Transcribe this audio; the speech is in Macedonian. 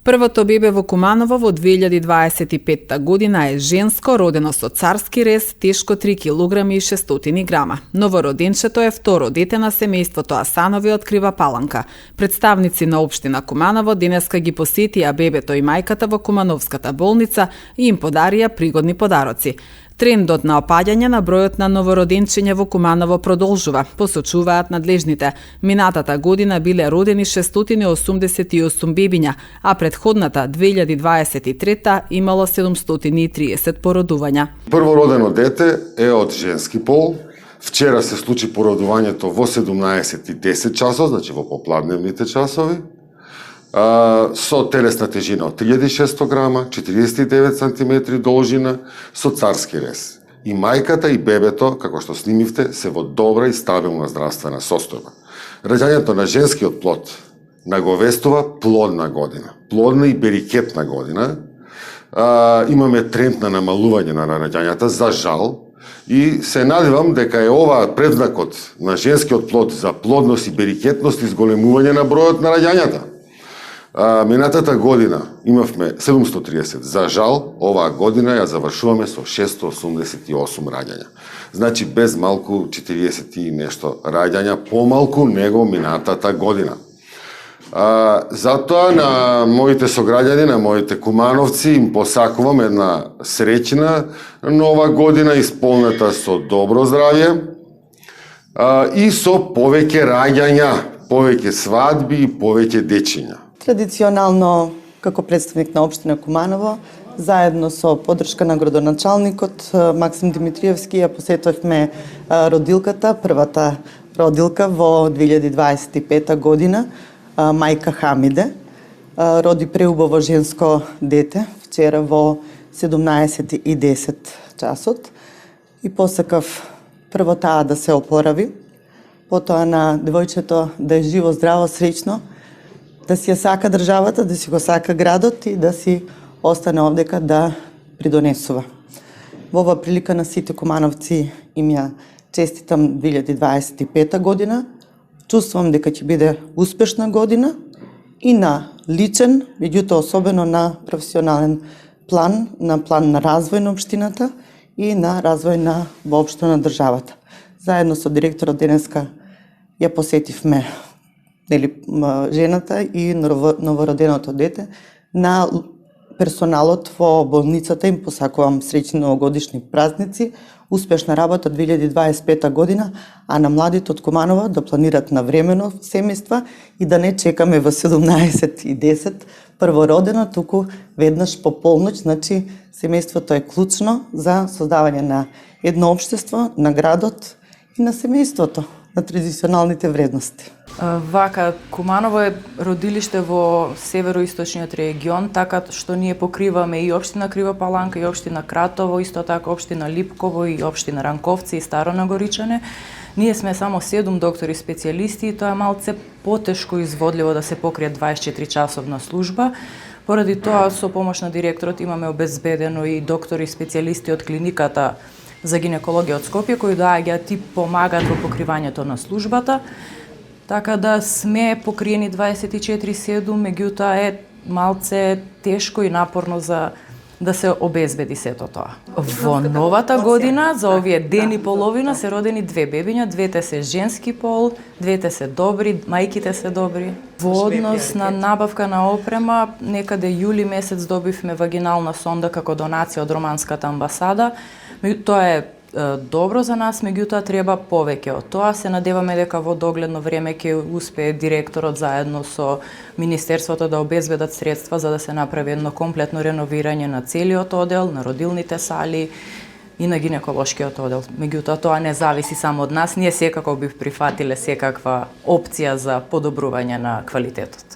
Првото бебе во Куманово во 2025 година е женско, родено со царски рез, тешко 3 кг и 600 грама. Новороденчето е второ дете на семејството Асанови од Крива Паланка. Представници на општина Куманово денеска ги посетија бебето и мајката во Кумановската болница и им подарија пригодни подароци. Трендот на опаѓање на бројот на новороденчиња во Куманово продолжува, посочуваат надлежните. Минатата година биле родени 688 бебиња, а предходната 2023 имало 730 породувања. Првородено дете е од женски пол. Вчера се случи породувањето во 17:10 часот, значи во попладневните часови, со телесна тежина од 3600 грама, 49 сантиметри должина, со царски рез. И мајката и бебето, како што снимивте, се во добра и стабилна здравствена состојба. Раѓањето на женскиот плод наговестува плодна година, плодна и берикетна година. Имаме тренд на намалување на раѓањата, за жал, и се надевам дека е ова предзнакот на женскиот плод за плодност и берикетност и зголемување на бројот на раѓањата. Минатата година имавме 730. За жал, оваа година ја завршуваме со 688 раѓања. Значи, без малку 40 и нешто раѓања, помалку него минатата година. Затоа на моите сограѓани, на моите кумановци, им посакувам една среќна нова година, исполнета со добро здравје и со повеќе раѓања, повеќе свадби и повеќе дечиња. Традиционално, како представник на општина Куманово, заедно со поддршка на градоначалникот Максим Димитриевски, ја посетивме родилката, првата родилка во 2025 година, мајка Хамиде. Роди преубаво женско дете вчера во 17:10 часот и посакав прво таа да се опорави, потоа на девојчето да е живо, здраво, среќно, да си ја сака државата, да си го сака градот и да си остане овдека да придонесува. Во ова прилика на сите кумановци им ја честитам 2025 година. Чувствувам дека ќе биде успешна година и на личен, меѓутоа особено на професионален план, на план на развој на општината и на развој на воопшто на државата. Заедно со директорот денеска ја посетивме жената и новороденото дете. На персоналот во болницата им посакувам среќни новогодишни празници, успешна работа 2025 година, а на младите од Куманово да планират навремено семејства и да не чекаме во 17:10 првородено, туку веднаш по полноќ. Значи, семејството е клучно за создавање на едно општество, на градот и на семејството, на традиционалните вредности. Вака, Куманово е родилиште во североисточниот регион, така што ние покриваме и општина Крива Паланка, и општина Кратово, исто така општина Липково и општина Ранковци и Старо Нагоричане. Ние сме само 7 доктори специјалисти и тоа е малце потешко изводливо да се покрие 24 часовна служба. Поради тоа, со помош на директорот имаме обезбедено и доктори специјалисти од клиниката за гинекологија од Скопје, кои доаѓаат и помагаат во покривањето на службата. Така да сме покриени 24/7, меѓутоа е малце тешко и напорно за да се обезбеди сето тоа. Во новата година, за овие ден и половина, се родени 2 бебиња, двете се женски пол, двете се добри, мајките се добри. Во однос на набавка на опрема, некаде јули месец добивме вагинална сонда како донација од Романската амбасада. Тоа е добро за нас, меѓутоа треба повеќе од тоа. Се надеваме дека во догледно време ќе успее директорот заедно со Министерството да обезбедат средства за да се направи едно комплетно реновирање на целиот одел, на родилните сали и на гинеколошкиот одел. Меѓутоа тоа не зависи само од нас, ние секако бив прифатиле секаква опција за подобрување на квалитетот.